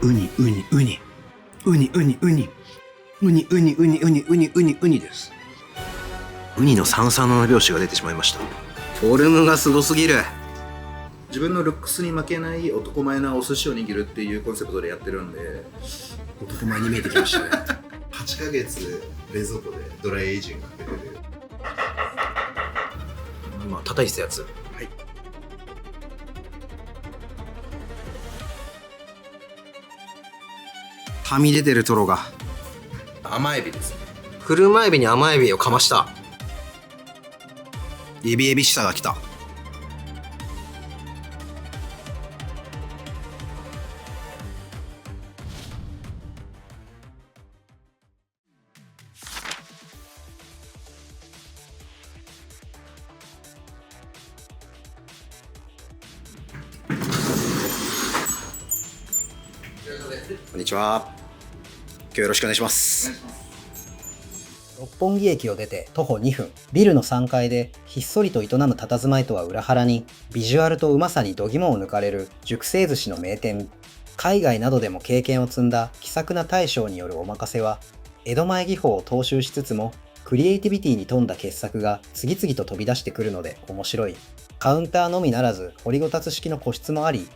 ウニウニウニウニウニウニウニウニウニウニウニウニウニです。ウニの三々の拍子が出てしまいました。フォルムがすごすぎる。自分のルックスに負けない男前なお寿司を握るっていうコンセプトでやってるんで、男前に見えてきましたね。8ヶ月冷蔵庫でドライエイジングかけてる。今叩いてたやつ。はい。はみ出てるトロが。甘エビです。車エビに甘エビをかました。エビエビしさが来た。こんにちは。今日よろしくお願いします。六本木駅を出て徒歩2分、ビルの3階でひっそりと営む佇まいとは裏腹に、ビジュアルとうまさに度肝を抜かれる熟成寿司の名店。海外などでも経験を積んだ気さくな大将によるお任せは、江戸前技法を踏襲しつつも、クリエイティビティに富んだ傑作が次々と飛び出してくるので面白い。カウンターのみならず掘りごたつ式の個室もあり、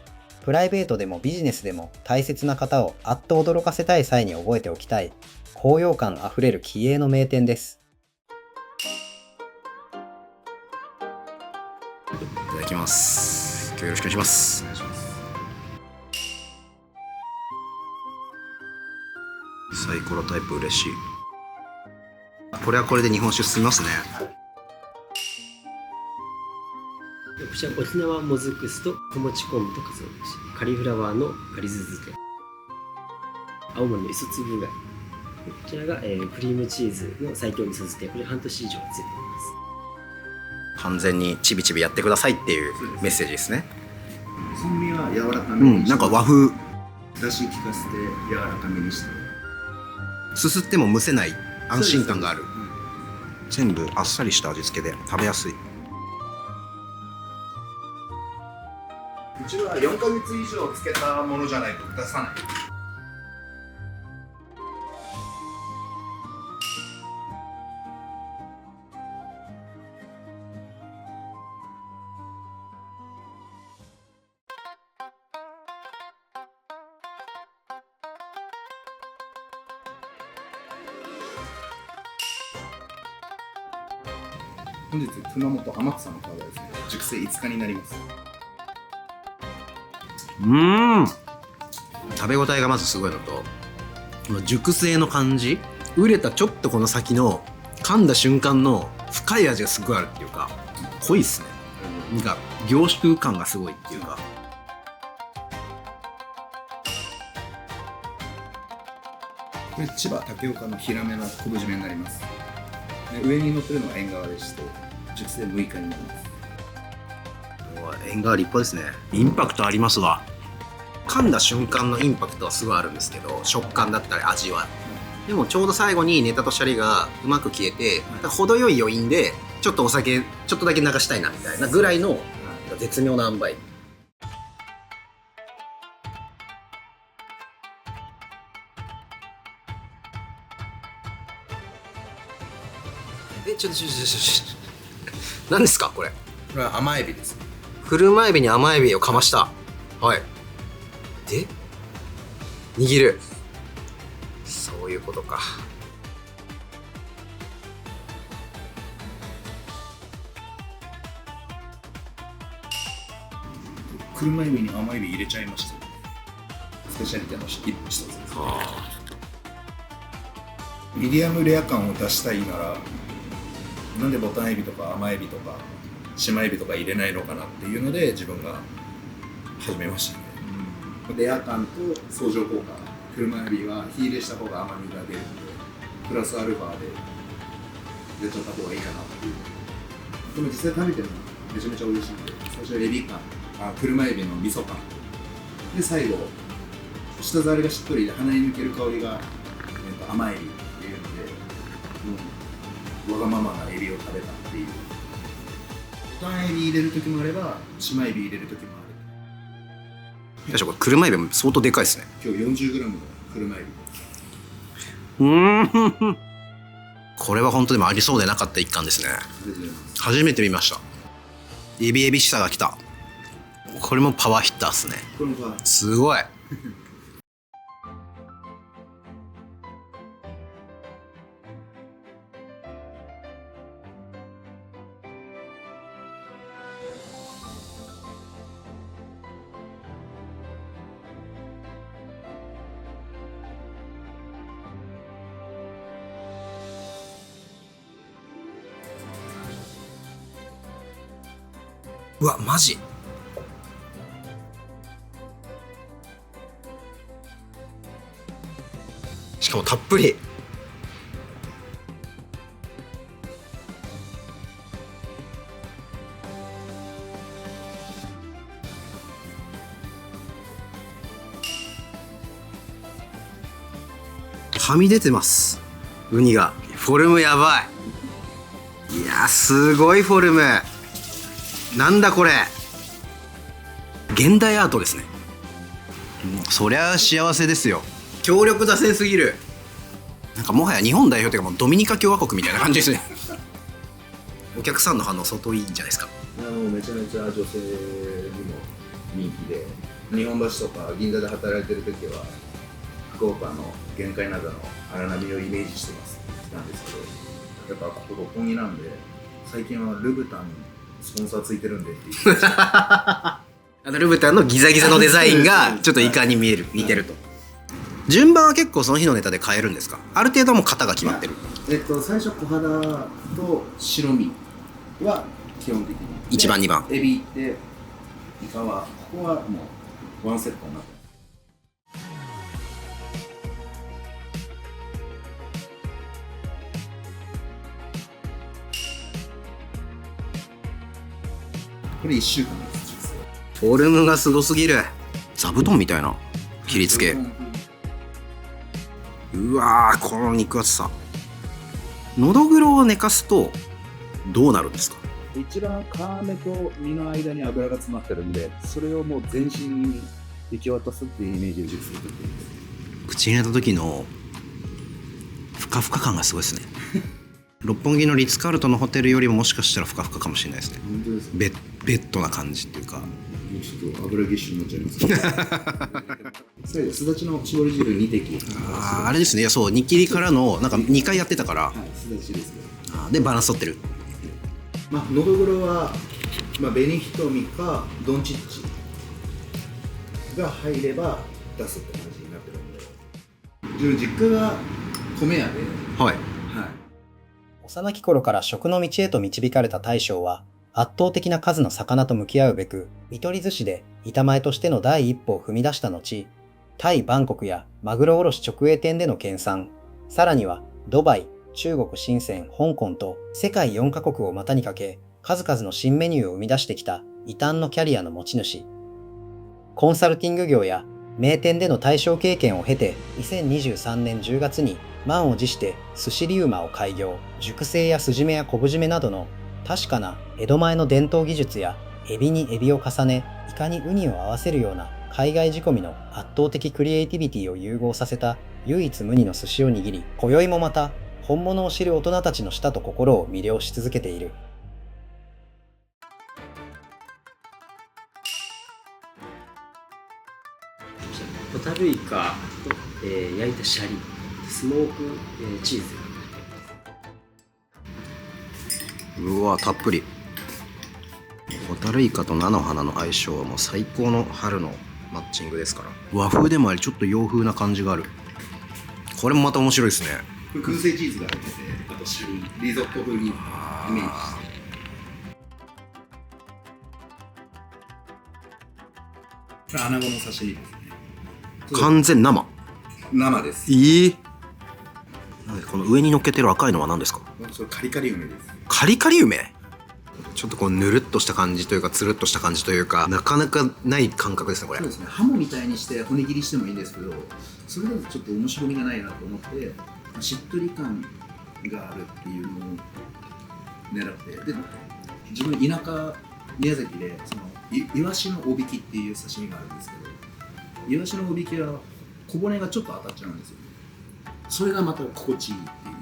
プライベートでもビジネスでも大切な方をあっと驚かせたい際に覚えておきたい、高揚感あふれる気鋭の名店です。いただきます。今日よろしくお願いします。サイコロタイプ嬉しい。これはこれで日本酒進みますね。こちら沖縄もずく酢と小餅昆布とかつお節、カリフラワーのカリ酢漬け、青森の磯粒貝、こちらが、クリームチーズの最強味噌漬け、これ半年以上ついています。完全にちびちびやってくださいっていうメッセージですね。酸味は柔らかめにして、なんか和風。だし効かせて柔らかめにして、すすってもむせない安心感がある。全部あっさりした味付けで食べやすい。うちは4ヶ月以上漬けたものじゃないと出さない。本日熊本天草の皮がですね、熟成5日になります。食べ応えがまずすごいのと、この熟成の感じ、熟れたちょっとこの先の噛んだ瞬間の深い味がすごいあるっていうか、濃いっすね。なんか凝縮感がすごいっていうか。これ千葉竹岡のヒラメの昆布締めになります。で上に乗ってるのが縁側でして、熟成6日になります。縁側立派ですね。インパクトありますわ。噛んだ瞬間のインパクトはすごいあるんですけど、食感だったり味は。でもちょうど最後にネタとシャリがうまく消えて、程よい余韻でちょっとお酒ちょっとだけ流したいなみたいなぐらいの絶妙な塩梅。何ですかこれ。これは甘エビです。車エビに甘エビをかました。はい。で握る。そういうことか。車エビに甘エビ入れちゃいました。スペシャリティの一つです。ミディアムレア感を出したいなら、なんでボタンエビとか甘エビとか島エビとか入れないのかなっていうので自分が始めましたね。レア感と相乗効果、車エビは火入れした方が甘みが出るので、プラスアルファで入れちゃった方がいいかなっていう。でも実際食べてもめちゃめちゃ美味しいんで、最初はエビ感、車エビの味噌感で、最後舌触りがしっとりで鼻に抜ける香りが、甘エビっていうので、わがままなエビを食べたっていう。ボタンエビ入れる時もあれば島エビ入れる時もある。確かこれ車エビも相当でかいですね。今日 40g の車エビ。これは本当でもありそうでなかった一貫ですね。初めて見ました。エビエビしさが来た。これもパワーヒッターですね。これもすごい。うわ、マジ。しかもたっぷり。はみ出てます、ウニが。フォルムやばい。いやー、すごいフォルム。なんだこれ、現代アートですね。そりゃ幸せですよ。強力打線すぎる。なんかもはや日本代表というかもうドミニカ共和国みたいな感じですね。お客さんの反応相当いいんじゃないですか。めちゃめちゃ女性にも人気で、日本橋とか銀座で働いてる時は福岡の玄界灘の荒波をイメージしてますなんですけど、やっぱここ六本木なんで最近はルブタンスポンサーついてるんでって言ってルブタンのギザギザのデザインがちょっとイカに見える、似てると。順番は結構その日のネタで変えるんですか？ある程度もう型が決まってる。最初小肌と白身は基本的に1番2番エビいってイカはここはもうワンセットになって。これ1週間です。フォルムがすごすぎる。座布団みたいな切り付け。うわー、この肉厚さ。のどぐろを寝かすとどうなるんですか？一番皮目と身の間に油が詰まってるんで、それをもう全身に行き渡すっていうイメージで熟成してる。口に入れた時のふかふか感がすごいですね。六本木のリッツカールトンのホテルよりももしかしたらふかふかかもしれないですね。本当ですか？ベッドな感じっていうか。ちょっと油ぎっしゅになっちゃいますけど最後すだちの絞り汁2滴。あれですね。そう、煮切りからのなんか2回やってたから、はい、すだちですけど、でバランス取ってる。のどぐろは、紅瞳かドンチッチが入れば出すって感じになってるんで、自分実家が米屋で、はい。幼き頃から食の道へと導かれた大将は、圧倒的な数の魚と向き合うべく、見取り寿司で板前としての第一歩を踏み出した後、タイ・バンコクやマグロ卸直営店での研鑽、さらにはドバイ、中国深セン、香港と世界4カ国を股にかけ、数々の新メニューを生み出してきた異端のキャリアの持ち主。コンサルティング業や名店での大将経験を経て、2023年10月に満を持して寿司リウマを開業。熟成や筋目や昆布締めなどの確かな江戸前の伝統技術や、エビにエビを重ね、イカにウニを合わせるような海外仕込みの圧倒的クリエイティビティを融合させた唯一無二の寿司を握り、今宵もまた本物を知る大人たちの舌と心を魅了し続けている。ホタルイカと、焼いたシャリ、スモーク、チーズ。うわ、たっぷり。ホタルイカと菜の花の相性はもう最高の春のマッチングですから。和風でもありちょっと洋風な感じがある。これもまた面白いですね。これ燻製チーズが入ってて、あとシャリリゾット風にイメージして。アナゴの刺身ですね。完全生。生です。この上に乗っけてる赤いのは何ですか？それカリカリ梅です。カリカリ梅。ちょっとこうぬるっとした感じというか、つるっとした感じというか、なかなかない感覚ですね、これ。そうですね。ハモみたいにして骨切りしてもいいんですけど、それだとちょっと面白みがないなと思って、しっとり感があるっていうのを狙って、で自分田舎宮崎でイワシの大引きっていう刺身があるんですけど、イワシのおびきは小骨がちょっと当たっちゃうんですよ。それがまた心地いいっていう。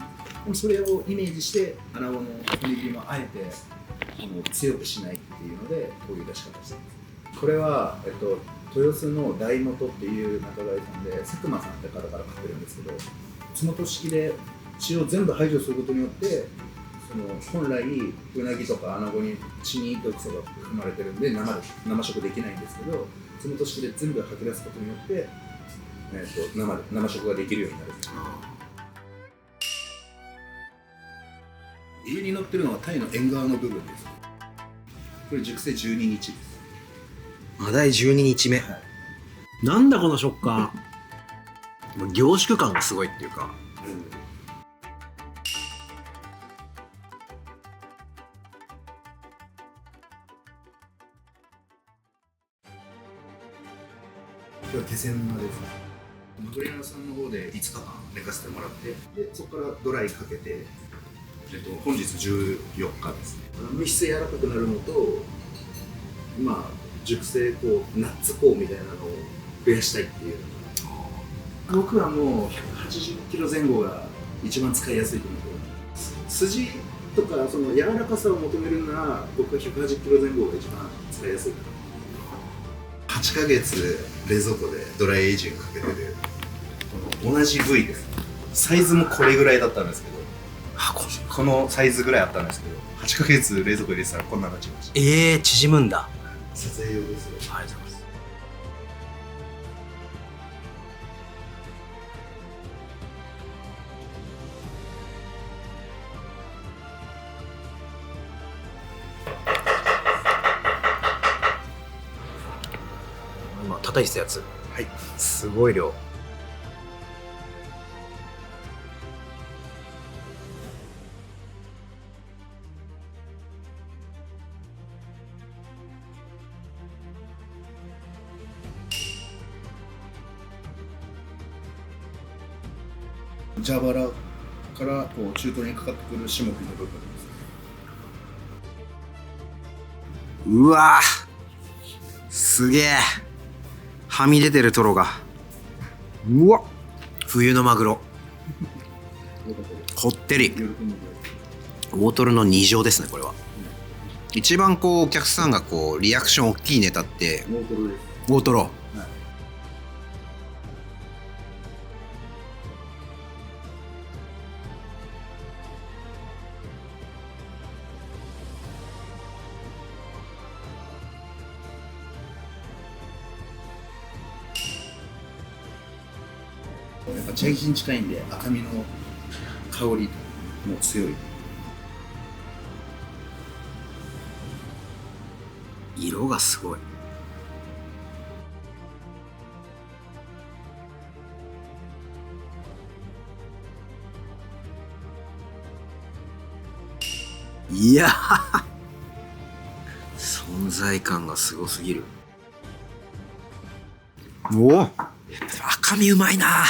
でもそれをイメージしてアナゴの骨切りもあえて強くしないっていうのでこういう出し方してます。これは、豊洲の大元っていう仲買さんで佐久間さんって方から買ってるんですけど、津本式で血を全部排除することによってその本来うなぎとかアナゴに血に毒素が含まれてるんで生食できないんですけど、津本式で全部吐き出すことによって、生食ができるようになる。上に乗ってるのはタイの縁側の部分です。これ熟成12日です。マダイ12日目、なんだこの食感。もう凝縮感がすごいっていうか、今日は気仙沼です。マグリナさんの方で5日間寝かせてもらって、でそこからドライかけて、本日14日ですね。物質柔らかくなるのと、熟成ナッツ香みたいなのを増やしたいっていうのが、僕はもう180キロ前後が一番使いやすいと思ってます。筋とかその柔らかさを求めるなら、僕は180キロ前後が一番使いやすいかな。8ヶ月冷蔵庫でドライエイジングかけてる同じ部位です。サイズもこれぐらいだったんですけど、このサイズぐらいあったんですけど、8ヶ月冷蔵庫入れてたらこんなになっちゃいました。縮むんだ。撮影用ですよ。ありがとうございます。今叩いてたやつ、はい、すごい量。蛇腹からこう中東にかかってくる下木の部分です。うわー、すげえ、はみ出てるトロが。うわ、冬のマグロ、こってり。大トロの2乗ですね、これは。一番こうお客さんがこうリアクション大きいネタって大トロです。大トロ。やっぱチャイシン近いんで赤身の香りも強い。色がすごい。いやー、存在感がすごすぎる。おお、赤身うまいな。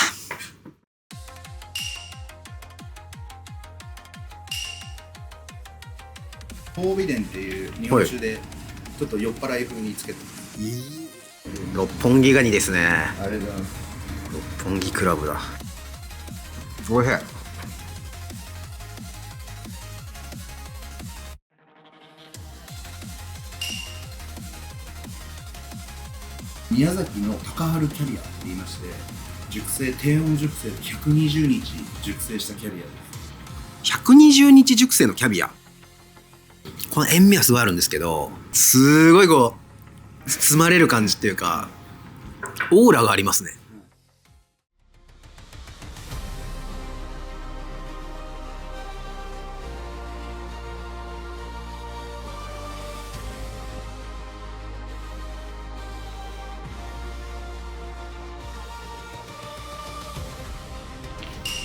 宝美伝っていう日本酒でちょっと酔っ払い風につけてます。六本木ガニですね。あれだ。六本木クラブだ。おいしい。宮崎の高春キャリアって言いまして、熟成低温熟成で120日熟成したキャリアです。120日熟成のキャビア。この塩味はすごいあるんですけど、すごいこう包まれる感じっていうか、オーラがありますね。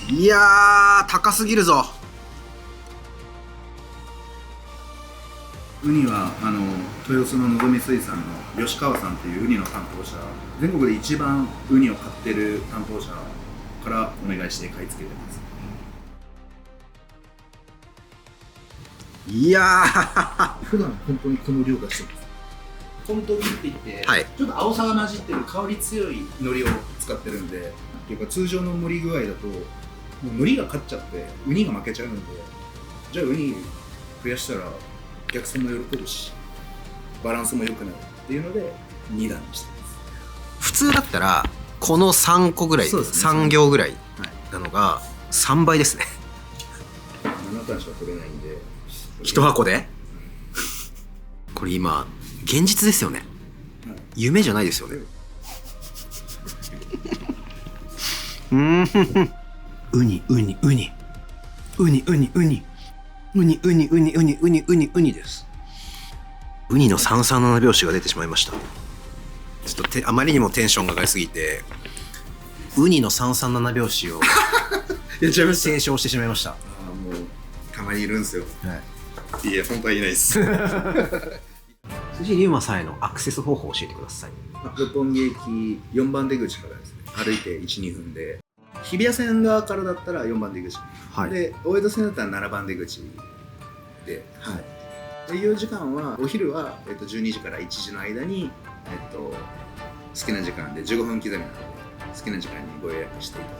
いやー、高すぎるぞ。ウニは豊洲ののぞみ水産の吉川さんっていうウニの担当者、全国で一番ウニを買ってる担当者からお願いして買い付けてます。いやー、普段本当にこの量出してます。コントギって言って、はいちょっと青さが混じってる香り強い海苔を使ってるんで、っていうか通常の盛り具合だともう海苔が勝っちゃってウニが負けちゃうんで、じゃあウニ増やしたらお客さんも喜ぶしバランスも良くなるっていうので2段にしてます。普通だったらこの3個ぐらい、そうですね3行ぐらいはいなのが3倍ですね。7段しか取れないんで1箱でこれ今現実ですよね。夢じゃないですよね。ウニウニウニウニウニウニウニウニウニウニウニウニウニウニです。ウニの337拍子が出てしまいました。ちょっとあまりにもテンションが上がりすぎてウニの337拍子をやっちゃいました。斉唱してしまいました。ああもうたまにいるんですよ。はいいや本当はいないです。辻龍馬さんへのアクセス方法を教えてください。六本木駅4番出口からですね、歩いて 1,2 分で、日比谷線側からだったら4番出口、はいで大江戸線だったら7番出口で、はい、営業時間はお昼は、12時から1時の間に、好きな時間で15分刻みなので好きな時間にご予約していただ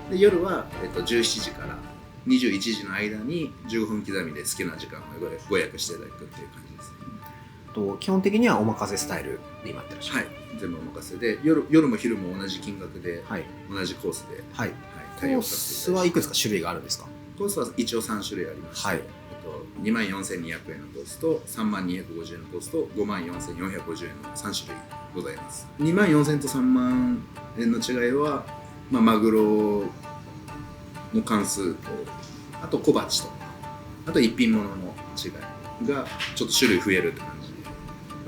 く。で夜は、17時から21時の間に15分刻みで好きな時間をご予約していただくっていう感じですね。基本的にはお任せスタイルで今やってらっしゃる。はい、全部お任せで、夜も昼も同じ金額で、はい。同じコースで、はい。はい、コ対応ーさせていただいて、スはいくつか種類があるんですか？コースは一応3種類ありまして、はい24,200円のコースと34,250円のコースと54,450円の3種類ございます。24,000と3万円の違いは、マグロの関数と、あと小鉢とか、あと一品物の違いがちょっと種類増えるって感じで、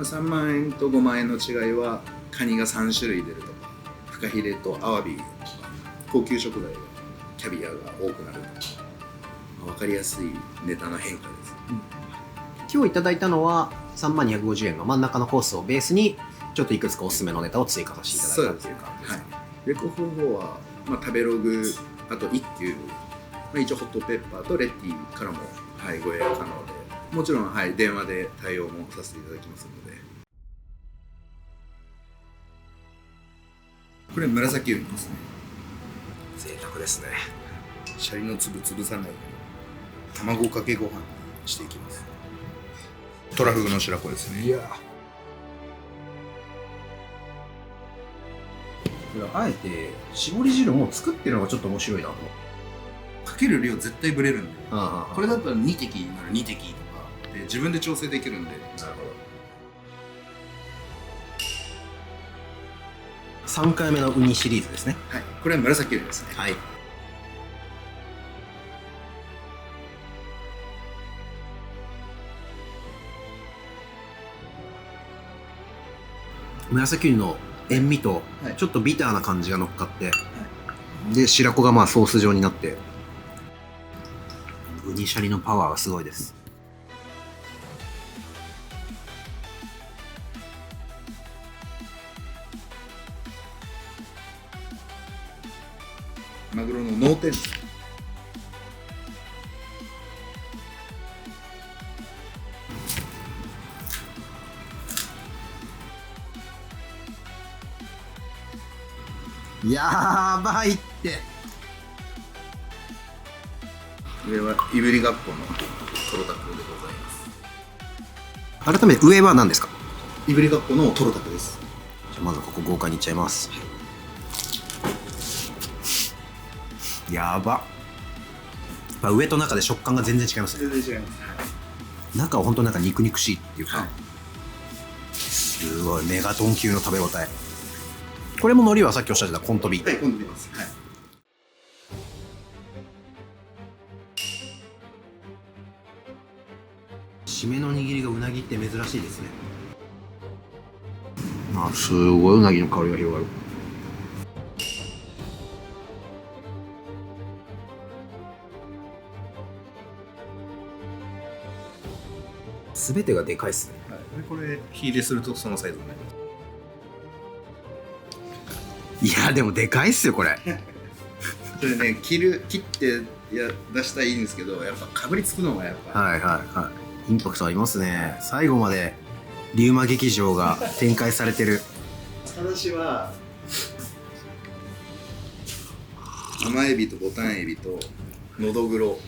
3万円と5万円の違いはカニが3種類出るとか、フカヒレとアワビとか高級食材がキャビアが多くなるとか、分かりやすいネタの変化です。今日いただいたのは3250円の真ん中のコースをベースにちょっといくつかおすすめのネタを追加させていただいたっていう感じですか？レコ方法は、食べログ、あと一休、一応ホットペッパーとレッティからも、ご予約可能で、もちろん、電話で対応もさせていただきますので。これ紫ウニですね。贅沢ですね。シャリの粒潰さないように卵かけご飯にしていきます。トラフグの白子ですね。いやあえて絞り汁も作ってるのがちょっと面白いなと思う。かける量絶対ブレるんで、ここれだったら2滴なら2滴とかで自分で調整できるんで。なるほど。3回目のウニシリーズですね。はい、これは紫ウニですね。はい。紫ウニの塩味とはいちょっとビターな感じが乗っかって、で白子がソース状になって、ウニシャリのパワーがすごいです。マグロの脳天です。やばいって。上はいぶりがっこのトロタクでございます。改めて上は何ですか？いぶりがっこのトロタクです。じゃあまずここ豪華にいっちゃいます。やばっ。上と中で食感が全然違いますね。全然違います。中は本当なんか肉々しいっていうか、はいすごいメガトン級の食べ応え。これも海苔はさっきおっしゃってたコントビ。はい、今度見ます。はい。締めの握りがうなぎって珍しいですね。すごいうなぎの香りが広がる。すべてがでかいっすね。これ火入れするとそのサイズになります。いやでもでかいっすよこれ。それね、切って出したらいいんですけど、やっぱかぶりつくのがやっぱ、はいはいはい。インパクトありますね。最後までリウマ劇場が展開されてる。話は甘エビとボタンエビとのどぐろ、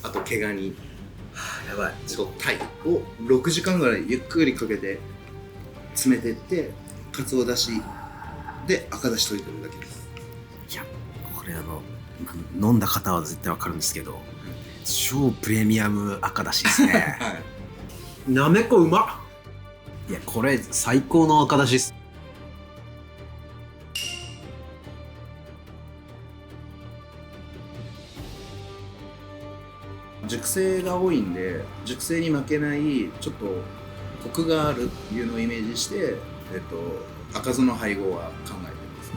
あと毛ガニ、やばい。とタイを6時間ぐらいゆっくりかけて詰めてってかつおだしで赤だし溶いてるだけです。いや、これ飲んだ方は絶対わかるんですけど、超プレミアム赤だしですね。はい、なめこうまっ。いや、これ最高の赤だしです。熟成が多いんで熟成に負けないちょっとコクがあるっていうのをイメージして、赤酢の配合は考えてます。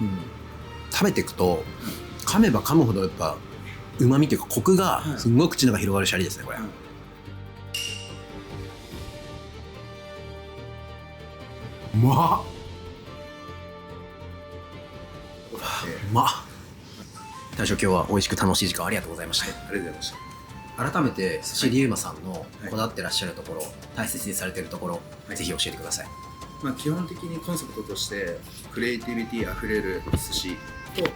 食べていくと噛めば噛むほどやっぱうまみというかコクがすんごい口の中広がるシャリですねこれ。うまっ。うまっ。大将今日は美味しく楽しい時間ありがとうございました。ありがとうございました。改めて寿司リウマさんのこだわってらっしゃるところ、大切にされてるところ、ぜひ教えてください。基本的にコンセプトとしてクリエイティビティあふれる寿司と、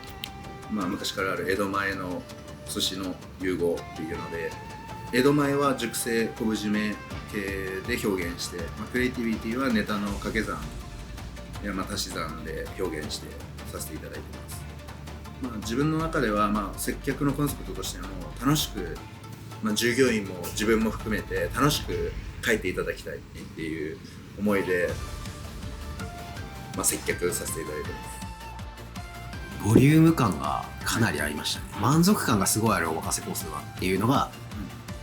昔からある江戸前の寿司の融合っていうので、江戸前は熟成昆布締め系で表現して、クリエイティビティはネタの掛け算や足し算で表現してさせていただいてます。自分の中では接客のコンセプトとしても楽しく、従業員も自分も含めて楽しく書いていただきたいっていう思いで、接客させていただいてます。ボリューム感がかなりありましたね。満足感がすごいあるお任せコースだっていうのが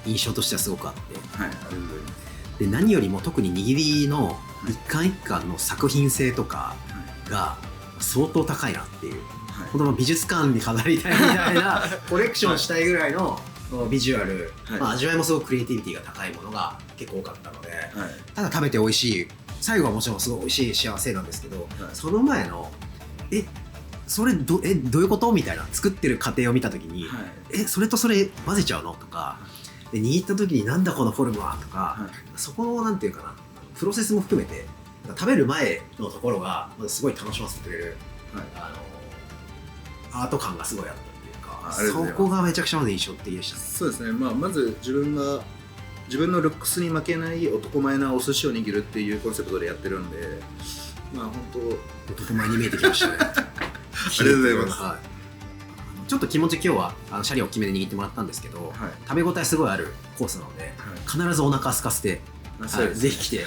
印象としてはすごくあって、はい、ありがとうございます。で何よりも特に握りの一貫一貫の作品性とかが相当高いなっていう、本当美術館に飾りたいみたいなコレクションしたいぐらいのビジュアル、味わいもすごくクリエイティビティが高いものが結構多かったので、ただ食べて美味しい、最後はもちろんすごい美味しい幸せなんですけど、その前のそれどういうことみたいな作ってる過程を見た時に、それとそれ混ぜちゃうのとか、で握った時になんだこのフォルムはとか、そこのなんていうかな、プロセスも含めて食べる前のところがまずすごい楽しませてくれる、アート感がすごいあったっていうか、そこがめちゃくちゃまず印象的でした。そうですね、まず自分のルックスに負けない男前なお寿司を握るっていうコンセプトでやってるんで、本当男前に見えてきましたね。ありがとうございます。ちょっと気持ち今日はシャリを大きめで握ってもらったんですけど、食べ応えすごいあるコースなので、必ずお腹空かせて、ぜひ来て、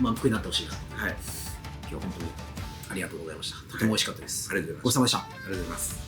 満腹になってほしいな。今日は本当にありがとうございました。とても美味しかったです。ありがとうごちそうさまでした。ありがとうございます。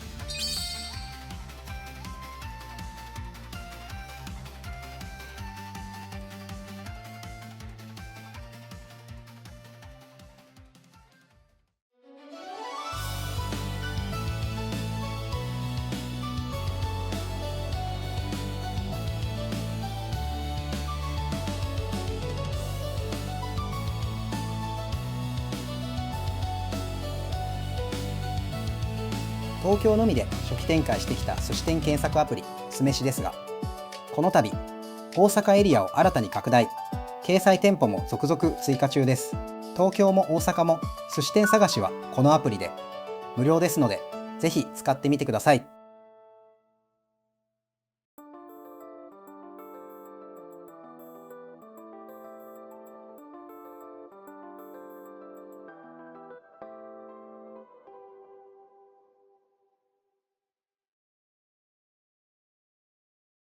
東京のみで初期展開してきた寿司店検索アプリ酢飯ですが、この度大阪エリアを新たに拡大、掲載店舗も続々追加中です。東京も大阪も寿司店探しはこのアプリで無料ですので、ぜひ使ってみてください。